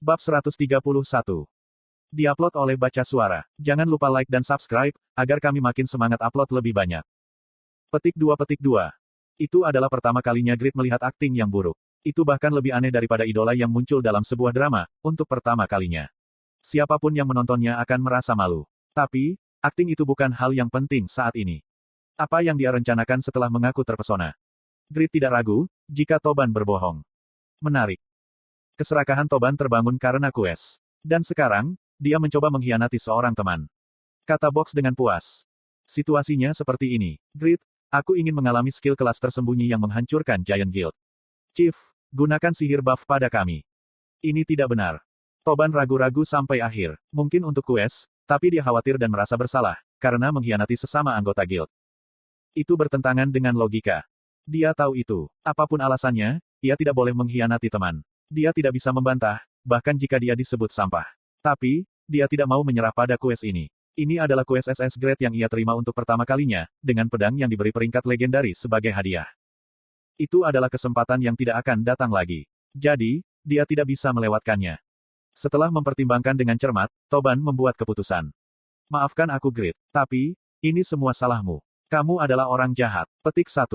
Bab 131. Diupload oleh Baca Suara. Jangan lupa like dan subscribe, agar kami makin semangat upload lebih banyak. Petik 2. Itu adalah pertama kalinya Grid melihat akting yang buruk. Itu bahkan lebih aneh daripada idola yang muncul dalam sebuah drama, untuk pertama kalinya. Siapapun yang menontonnya akan merasa malu. Tapi, akting itu bukan hal yang penting saat ini. Apa yang dia rencanakan setelah mengaku terpesona? Grid tidak ragu, jika Toban berbohong. Menarik. Keserakahan Toban terbangun karena kues. Dan sekarang, dia mencoba mengkhianati seorang teman. Kata Box dengan puas. Situasinya seperti ini. Grid, aku ingin mengalami skill kelas tersembunyi yang menghancurkan Giant Guild. Chief, gunakan sihir buff pada kami. Ini tidak benar. Toban ragu-ragu sampai akhir. Mungkin untuk kues, tapi dia khawatir dan merasa bersalah, karena mengkhianati sesama anggota guild. Itu bertentangan dengan logika. Dia tahu itu. Apapun alasannya, ia tidak boleh mengkhianati teman. Dia tidak bisa membantah, bahkan jika dia disebut sampah. Tapi, dia tidak mau menyerah pada kues ini. Ini adalah kues SS Grade yang ia terima untuk pertama kalinya, dengan pedang yang diberi peringkat legendaris sebagai hadiah. Itu adalah kesempatan yang tidak akan datang lagi. Jadi, dia tidak bisa melewatkannya. Setelah mempertimbangkan dengan cermat, Toban membuat keputusan. Maafkan aku Grid, tapi, ini semua salahmu. Kamu adalah orang jahat. Petik 1.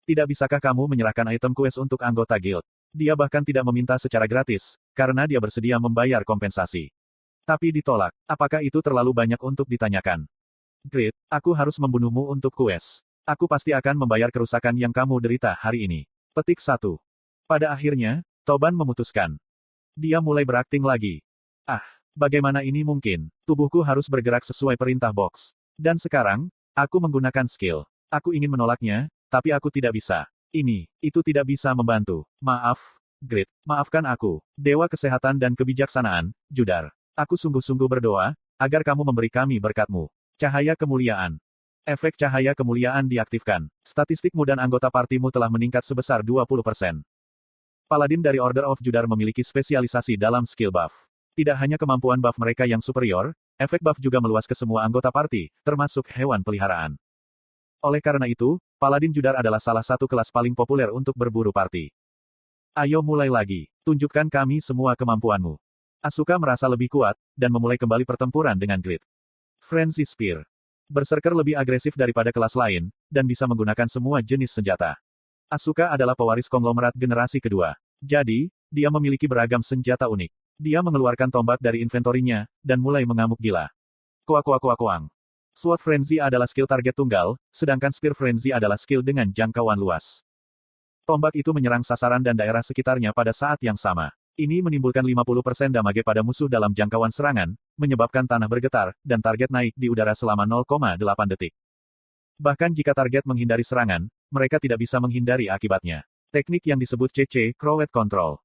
Tidak bisakah kamu menyerahkan item kues untuk anggota guild? Dia bahkan tidak meminta secara gratis, karena dia bersedia membayar kompensasi. Tapi ditolak. Apakah itu terlalu banyak untuk ditanyakan? Grid, aku harus membunuhmu untuk kues. Aku pasti akan membayar kerusakan yang kamu derita hari ini. Petik 1. Pada akhirnya, Toban memutuskan. Dia mulai berakting lagi. Bagaimana ini mungkin? Tubuhku harus bergerak sesuai perintah Box. Dan sekarang, aku menggunakan skill. Aku ingin menolaknya, tapi aku tidak bisa. Itu tidak bisa membantu. Maaf, Grid. Maafkan aku. Dewa Kesehatan dan Kebijaksanaan, Judar. Aku sungguh-sungguh berdoa, agar kamu memberi kami berkat-Mu. Cahaya kemuliaan. Efek cahaya kemuliaan diaktifkan. Statistikmu dan anggota partimu telah meningkat sebesar 20%. Paladin dari Order of Judar memiliki spesialisasi dalam skill buff. Tidak hanya kemampuan buff mereka yang superior, efek buff juga meluas ke semua anggota party, termasuk hewan peliharaan. Oleh karena itu, Paladin Judar adalah salah satu kelas paling populer untuk berburu party. Ayo mulai lagi. Tunjukkan kami semua kemampuanmu. Asuka merasa lebih kuat, dan memulai kembali pertempuran dengan Grid. Frenzy Spear. Berserker lebih agresif daripada kelas lain, dan bisa menggunakan semua jenis senjata. Asuka adalah pewaris konglomerat generasi kedua. Jadi, dia memiliki beragam senjata unik. Dia mengeluarkan tombak dari inventorinya, dan mulai mengamuk gila. Kuang. Sword Frenzy adalah skill target tunggal, sedangkan Spear Frenzy adalah skill dengan jangkauan luas. Tombak itu menyerang sasaran dan daerah sekitarnya pada saat yang sama. Ini menimbulkan 50% damage pada musuh dalam jangkauan serangan, menyebabkan tanah bergetar, dan target naik di udara selama 0,8 detik. Bahkan jika target menghindari serangan, mereka tidak bisa menghindari akibatnya. Teknik yang disebut CC, Crowd Control.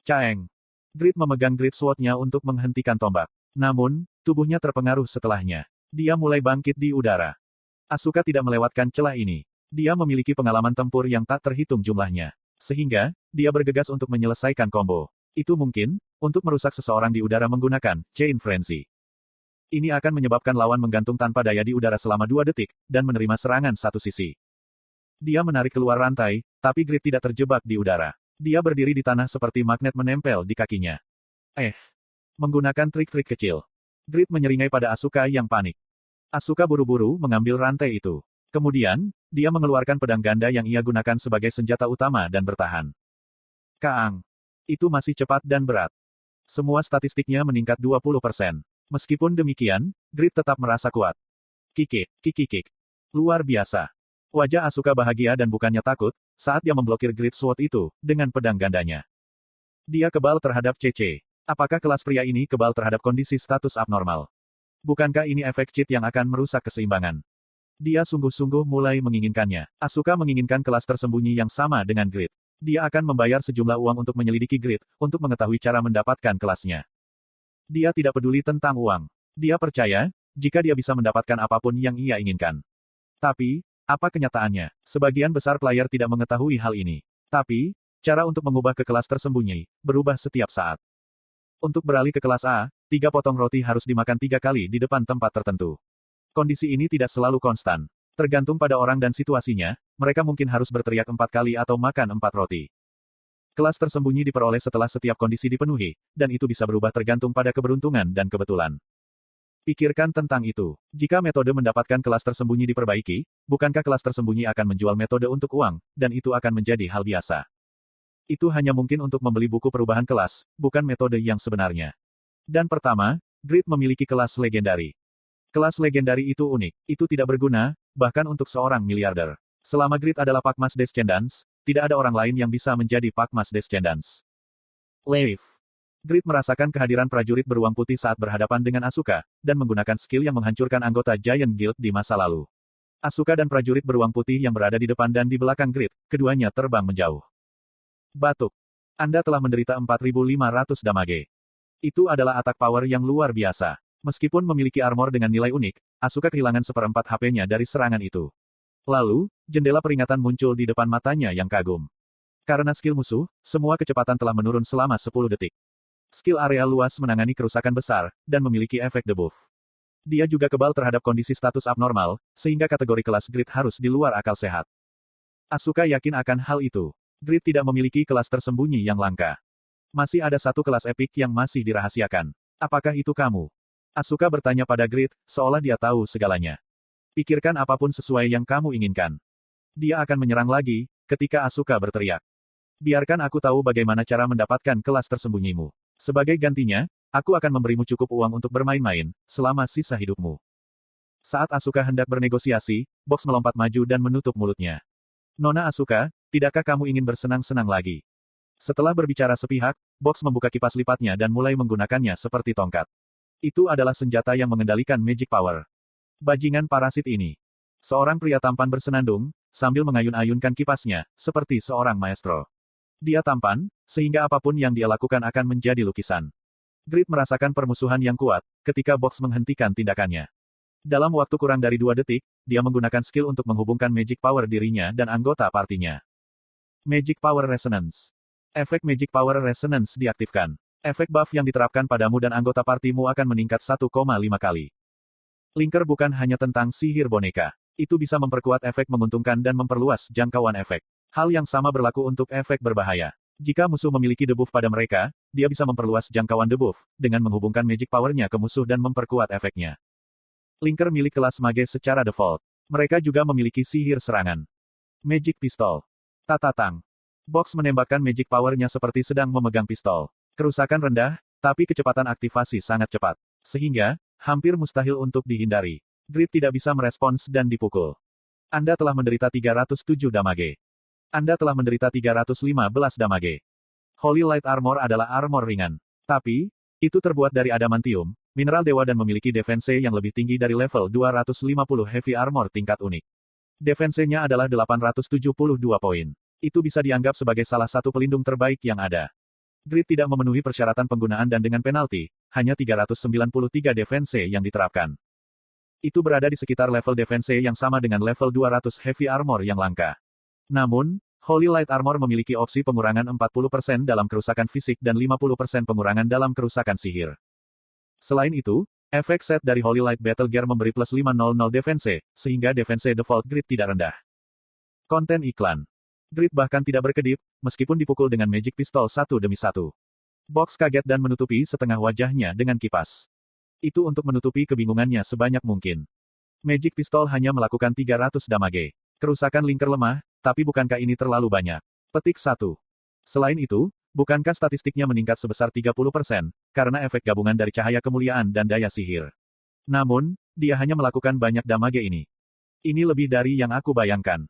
Caeng. Grid memegang Grid Sword-nya untuk menghentikan tombak. Namun, tubuhnya terpengaruh setelahnya. Dia mulai bangkit di udara. Asuka tidak melewatkan celah ini. Dia memiliki pengalaman tempur yang tak terhitung jumlahnya. Sehingga, dia bergegas untuk menyelesaikan combo. Itu mungkin, untuk merusak seseorang di udara menggunakan Chain Frenzy. Ini akan menyebabkan lawan menggantung tanpa daya di udara selama 2 detik, dan menerima serangan satu sisi. Dia menarik keluar rantai, tapi Grid tidak terjebak di udara. Dia berdiri di tanah seperti magnet menempel di kakinya. Menggunakan trik-trik kecil. Grid menyeringai pada Asuka yang panik. Asuka buru-buru mengambil rantai itu. Kemudian, dia mengeluarkan pedang ganda yang ia gunakan sebagai senjata utama dan bertahan. Kaang. Itu masih cepat dan berat. Semua statistiknya meningkat 20%. Meskipun demikian, Grid tetap merasa kuat. Kikik. Luar biasa. Wajah Asuka bahagia dan bukannya takut, saat dia memblokir Grid Sword itu, dengan pedang gandanya. Dia kebal terhadap CC. Apakah kelas pria ini kebal terhadap kondisi status abnormal? Bukankah ini efek cheat yang akan merusak keseimbangan? Dia sungguh-sungguh mulai menginginkannya. Asuka menginginkan kelas tersembunyi yang sama dengan Grid. Dia akan membayar sejumlah uang untuk menyelidiki Grid, untuk mengetahui cara mendapatkan kelasnya. Dia tidak peduli tentang uang. Dia percaya, jika dia bisa mendapatkan apapun yang ia inginkan. Tapi, apa kenyataannya? Sebagian besar player tidak mengetahui hal ini. Tapi, cara untuk mengubah ke kelas tersembunyi, berubah setiap saat. Untuk beralih ke kelas A, 3 potong roti harus dimakan 3 kali di depan tempat tertentu. Kondisi ini tidak selalu konstan. Tergantung pada orang dan situasinya, mereka mungkin harus berteriak 4 kali atau makan 4 roti. Kelas tersembunyi diperoleh setelah setiap kondisi dipenuhi, dan itu bisa berubah tergantung pada keberuntungan dan kebetulan. Pikirkan tentang itu. Jika metode mendapatkan kelas tersembunyi diperbaiki, bukankah kelas tersembunyi akan menjual metode untuk uang, dan itu akan menjadi hal biasa. Itu hanya mungkin untuk membeli buku perubahan kelas, bukan metode yang sebenarnya. Dan pertama, Grid memiliki kelas legendari. Kelas legendari itu unik. Itu tidak berguna, bahkan untuk seorang miliarder. Selama Grid adalah Pakmas Descendants, tidak ada orang lain yang bisa menjadi Pakmas Descendants. Leif. Grid merasakan kehadiran prajurit beruang putih saat berhadapan dengan Asuka, dan menggunakan skill yang menghancurkan anggota Giant Guild di masa lalu. Asuka dan prajurit beruang putih yang berada di depan dan di belakang Grid, keduanya terbang menjauh. Batuk. Anda telah menderita 4.500 damage. Itu adalah attack power yang luar biasa. Meskipun memiliki armor dengan nilai unik, Asuka kehilangan seperempat HP-nya dari serangan itu. Lalu, jendela peringatan muncul di depan matanya yang kagum. Karena skill musuh, semua kecepatan telah menurun selama 10 detik. Skill area luas menangani kerusakan besar, dan memiliki efek debuff. Dia juga kebal terhadap kondisi status abnormal, sehingga kategori kelas Grid harus di luar akal sehat. Asuka yakin akan hal itu. Grid tidak memiliki kelas tersembunyi yang langka. Masih ada satu kelas epik yang masih dirahasiakan. Apakah itu kamu? Asuka bertanya pada Grid, seolah dia tahu segalanya. Pikirkan apapun sesuai yang kamu inginkan. Dia akan menyerang lagi, ketika Asuka berteriak. Biarkan aku tahu bagaimana cara mendapatkan kelas tersembunyimu. Sebagai gantinya, aku akan memberimu cukup uang untuk bermain-main, selama sisa hidupmu. Saat Asuka hendak bernegosiasi, Box melompat maju dan menutup mulutnya. Nona Asuka, tidakkah kamu ingin bersenang-senang lagi? Setelah berbicara sepihak, Box membuka kipas lipatnya dan mulai menggunakannya seperti tongkat. Itu adalah senjata yang mengendalikan magic power. Bajingan parasit ini. Seorang pria tampan bersenandung, sambil mengayun-ayunkan kipasnya, seperti seorang maestro. Dia tampan, sehingga apapun yang dia lakukan akan menjadi lukisan. Grid merasakan permusuhan yang kuat, ketika Box menghentikan tindakannya. Dalam waktu kurang dari 2 detik, dia menggunakan skill untuk menghubungkan magic power dirinya dan anggota partinya. Magic Power Resonance. Efek Magic Power Resonance diaktifkan. Efek buff yang diterapkan padamu dan anggota partimu akan meningkat 1,5 kali. Linker bukan hanya tentang sihir boneka. Itu bisa memperkuat efek menguntungkan dan memperluas jangkauan efek. Hal yang sama berlaku untuk efek berbahaya. Jika musuh memiliki debuff pada mereka, dia bisa memperluas jangkauan debuff, dengan menghubungkan magic power-nya ke musuh dan memperkuat efeknya. Linker milik kelas mage secara default. Mereka juga memiliki sihir serangan. Magic Pistol. Tatatang. Box menembakkan magic power-nya seperti sedang memegang pistol. Kerusakan rendah, tapi kecepatan aktivasi sangat cepat. Sehingga, hampir mustahil untuk dihindari. Grid tidak bisa merespons dan dipukul. Anda telah menderita 307 damage. Anda telah menderita 315 damage. Holy Light Armor adalah armor ringan. Tapi, itu terbuat dari adamantium, mineral dewa dan memiliki defense yang lebih tinggi dari level 250 heavy armor tingkat unik. Defense-nya adalah 872 poin. Itu bisa dianggap sebagai salah satu pelindung terbaik yang ada. Grid tidak memenuhi persyaratan penggunaan dan dengan penalti, hanya 393 defense yang diterapkan. Itu berada di sekitar level defense yang sama dengan level 200 heavy armor yang langka. Namun, Holy Light Armor memiliki opsi pengurangan 40% dalam kerusakan fisik dan 50% pengurangan dalam kerusakan sihir. Selain itu, efek set dari Holy Light Battle Gear memberi plus 500 defense, sehingga defense default Grid tidak rendah. Konten iklan. Grid bahkan tidak berkedip, meskipun dipukul dengan magic pistol satu demi satu. Box kaget dan menutupi setengah wajahnya dengan kipas. Itu untuk menutupi kebingungannya sebanyak mungkin. Magic pistol hanya melakukan 300 damage. Kerusakan linker lemah, tapi bukankah ini terlalu banyak? Petik 1. Selain itu, bukankah statistiknya meningkat sebesar 30%, karena efek gabungan dari cahaya kemuliaan dan daya sihir? Namun, dia hanya melakukan banyak damage ini. Ini lebih dari yang aku bayangkan.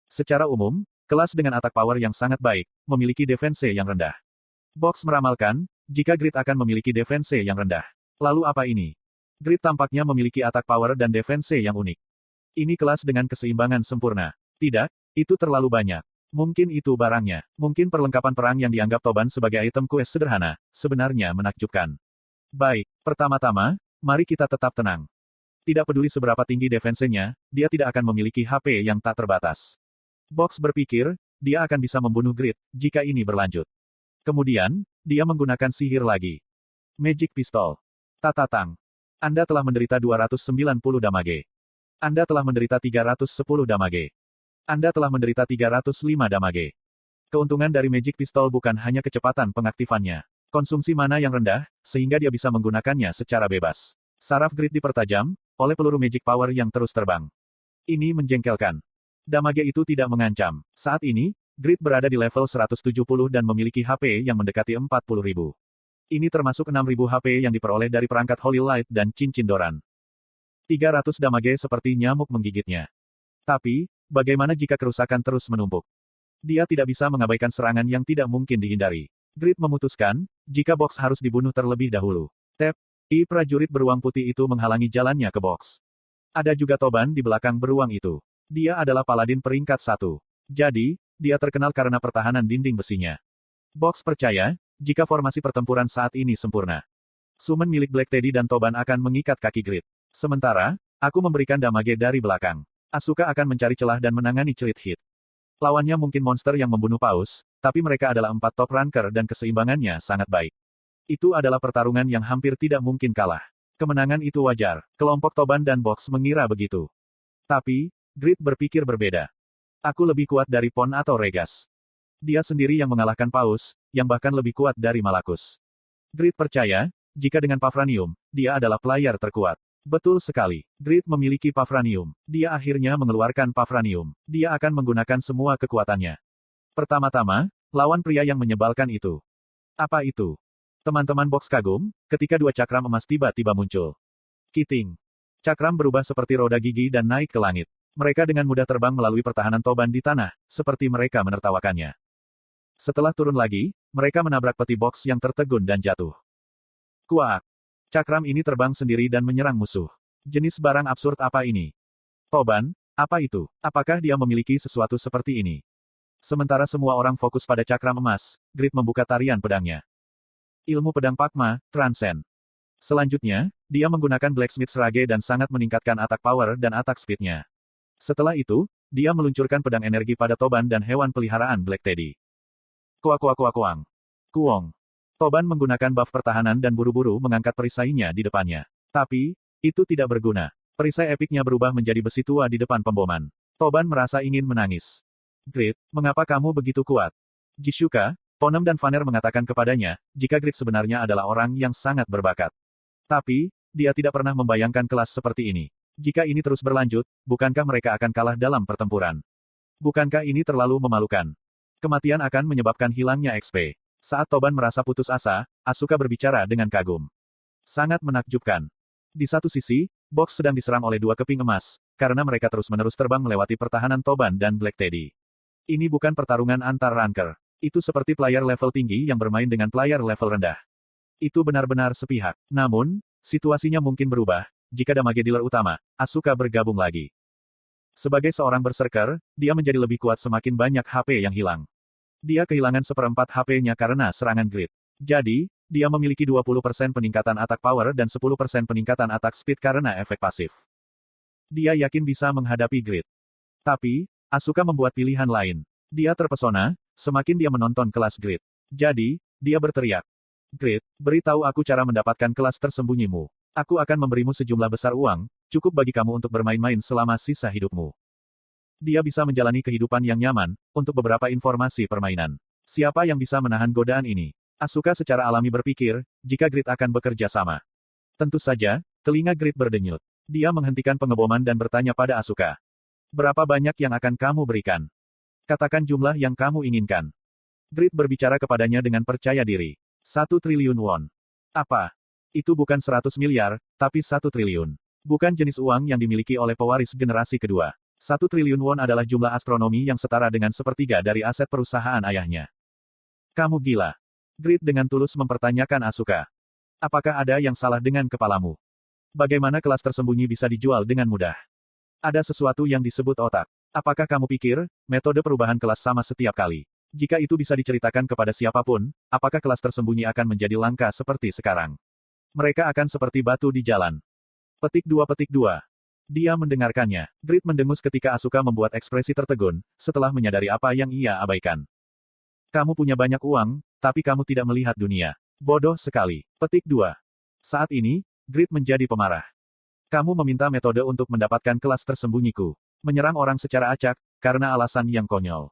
Secara umum, kelas dengan attack power yang sangat baik, memiliki defense yang rendah. Box meramalkan, jika Grid akan memiliki defense yang rendah. Lalu apa ini? Grid tampaknya memiliki attack power dan defense yang unik. Ini kelas dengan keseimbangan sempurna. Tidak, itu terlalu banyak. Mungkin itu barangnya. Mungkin perlengkapan perang yang dianggap Toban sebagai item quest sederhana, sebenarnya menakjubkan. Baik, pertama-tama, mari kita tetap tenang. Tidak peduli seberapa tinggi defense-nya, dia tidak akan memiliki HP yang tak terbatas. Box berpikir, dia akan bisa membunuh Grid, jika ini berlanjut. Kemudian, dia menggunakan sihir lagi. Magic Pistol. Tatatang. Anda telah menderita 290 damage. Anda telah menderita 310 damage. Anda telah menderita 305 damage. Keuntungan dari Magic Pistol bukan hanya kecepatan pengaktifannya. Konsumsi mana yang rendah, sehingga dia bisa menggunakannya secara bebas. Saraf grid dipertajam, oleh peluru Magic Power yang terus terbang. Ini menjengkelkan. Damage itu tidak mengancam. Saat ini, Grid berada di level 170 dan memiliki HP yang mendekati 40.000. Ini termasuk 6.000 HP yang diperoleh dari perangkat Holy Light dan cincin Doran. 300 damage seperti nyamuk menggigitnya. Tapi, bagaimana jika kerusakan terus menumpuk? Dia tidak bisa mengabaikan serangan yang tidak mungkin dihindari. Grid memutuskan, jika box harus dibunuh terlebih dahulu. Tap, prajurit beruang putih itu menghalangi jalannya ke box. Ada juga Toban di belakang beruang itu. Dia adalah paladin peringkat 1. Jadi, dia terkenal karena pertahanan dinding besinya. Box percaya, jika formasi pertempuran saat ini sempurna. Summon milik Black Teddy dan Toban akan mengikat kaki Grid. Sementara, aku memberikan damage dari belakang. Asuka akan mencari celah dan menangani cerit hit. Lawannya mungkin monster yang membunuh paus, tapi mereka adalah 4 top ranker dan keseimbangannya sangat baik. Itu adalah pertarungan yang hampir tidak mungkin kalah. Kemenangan itu wajar, kelompok Toban dan Box mengira begitu. Tapi, Grid berpikir berbeda. Aku lebih kuat dari Pon atau Regas. Dia sendiri yang mengalahkan paus, yang bahkan lebih kuat dari Malakus. Grid percaya, jika dengan Pavranium, dia adalah player terkuat. Betul sekali. Grid memiliki Pavranium. Dia akhirnya mengeluarkan Pavranium. Dia akan menggunakan semua kekuatannya. Pertama-tama, lawan pria yang menyebalkan itu. Apa itu? Teman-teman Box kagum, ketika 2 cakram emas tiba-tiba muncul. Kiting. Cakram berubah seperti roda gigi dan naik ke langit. Mereka dengan mudah terbang melalui pertahanan Toban di tanah, seperti mereka menertawakannya. Setelah turun lagi, mereka menabrak peti Box yang tertegun dan jatuh. Kuak. Cakram ini terbang sendiri dan menyerang musuh. Jenis barang absurd apa ini? Toban, apa itu? Apakah dia memiliki sesuatu seperti ini? Sementara semua orang fokus pada cakram emas, Grid membuka tarian pedangnya. Ilmu pedang Pakma, Transcend. Selanjutnya, dia menggunakan Blacksmith Rage dan sangat meningkatkan attack power dan attack speed-nya. Setelah itu, dia meluncurkan pedang energi pada Toban dan hewan peliharaan Black Teddy. Kuang. Kuong. Toban menggunakan buff pertahanan dan buru-buru mengangkat perisainya di depannya. Tapi, itu tidak berguna. Perisai epiknya berubah menjadi besi tua di depan pemboman. Toban merasa ingin menangis. Grid, mengapa kamu begitu kuat? Jishuka, Ponem dan Vaner mengatakan kepadanya, jika Grid sebenarnya adalah orang yang sangat berbakat. Tapi, dia tidak pernah membayangkan kelas seperti ini. Jika ini terus berlanjut, bukankah mereka akan kalah dalam pertempuran? Bukankah ini terlalu memalukan? Kematian akan menyebabkan hilangnya XP. Saat Toban merasa putus asa, Asuka berbicara dengan kagum. Sangat menakjubkan. Di satu sisi, Box sedang diserang oleh 2 keping emas, karena mereka terus-menerus terbang melewati pertahanan Toban dan Black Teddy. Ini bukan pertarungan antar ranker. Itu seperti player level tinggi yang bermain dengan player level rendah. Itu benar-benar sepihak. Namun, situasinya mungkin berubah, jika damage dealer utama, Asuka bergabung lagi. Sebagai seorang berserker, dia menjadi lebih kuat semakin banyak HP yang hilang. Dia kehilangan 1/4 HP-nya karena serangan Grid. Jadi, dia memiliki 20% peningkatan attack power dan 10% peningkatan attack speed karena efek pasif. Dia yakin bisa menghadapi Grid. Tapi, Asuka membuat pilihan lain. Dia terpesona, semakin dia menonton kelas Grid. Jadi, dia berteriak. Grid, beritahu aku cara mendapatkan kelas tersembunyimu. Aku akan memberimu sejumlah besar uang, cukup bagi kamu untuk bermain-main selama sisa hidupmu. Dia bisa menjalani kehidupan yang nyaman, untuk beberapa informasi permainan. Siapa yang bisa menahan godaan ini? Asuka secara alami berpikir, jika Grid akan bekerja sama. Tentu saja, telinga Grid berdenyut. Dia menghentikan pengeboman dan bertanya pada Asuka. Berapa banyak yang akan kamu berikan? Katakan jumlah yang kamu inginkan. Grid berbicara kepadanya dengan percaya diri. 1 triliun won. Apa? Itu bukan 100 miliar, tapi 1 triliun. Bukan jenis uang yang dimiliki oleh pewaris generasi kedua. 1 triliun won adalah jumlah astronomi yang setara dengan 1/3 dari aset perusahaan ayahnya. Kamu gila. Grid dengan tulus mempertanyakan Asuka. Apakah ada yang salah dengan kepalamu? Bagaimana kelas tersembunyi bisa dijual dengan mudah? Ada sesuatu yang disebut otak. Apakah kamu pikir, metode perubahan kelas sama setiap kali? Jika itu bisa diceritakan kepada siapapun, apakah kelas tersembunyi akan menjadi langka seperti sekarang? Mereka akan seperti batu di jalan. Petik 2. Dia mendengarkannya. Grid mendengus ketika Asuka membuat ekspresi tertegun, setelah menyadari apa yang ia abaikan. Kamu punya banyak uang, tapi kamu tidak melihat dunia. Bodoh sekali. Petik 2. Saat ini, Grid menjadi pemarah. Kamu meminta metode untuk mendapatkan kelas tersembunyiku. Menyerang orang secara acak, karena alasan yang konyol.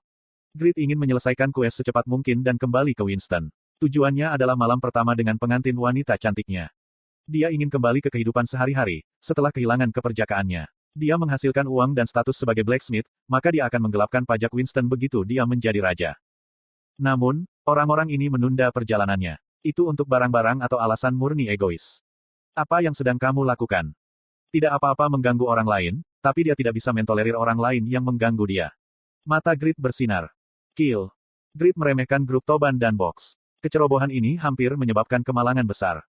Grit ingin menyelesaikan kues secepat mungkin dan kembali ke Winston. Tujuannya adalah malam pertama dengan pengantin wanita cantiknya. Dia ingin kembali ke kehidupan sehari-hari, setelah kehilangan keperjakaannya. Dia menghasilkan uang dan status sebagai blacksmith, maka dia akan menggelapkan pajak Winston begitu dia menjadi raja. Namun, orang-orang ini menunda perjalanannya. Itu untuk barang-barang atau alasan murni egois. Apa yang sedang kamu lakukan? Tidak apa-apa mengganggu orang lain, tapi dia tidak bisa mentolerir orang lain yang mengganggu dia. Mata Grit bersinar. Kill. Grit meremehkan grup Toban dan Box. Kecerobohan ini hampir menyebabkan kemalangan besar.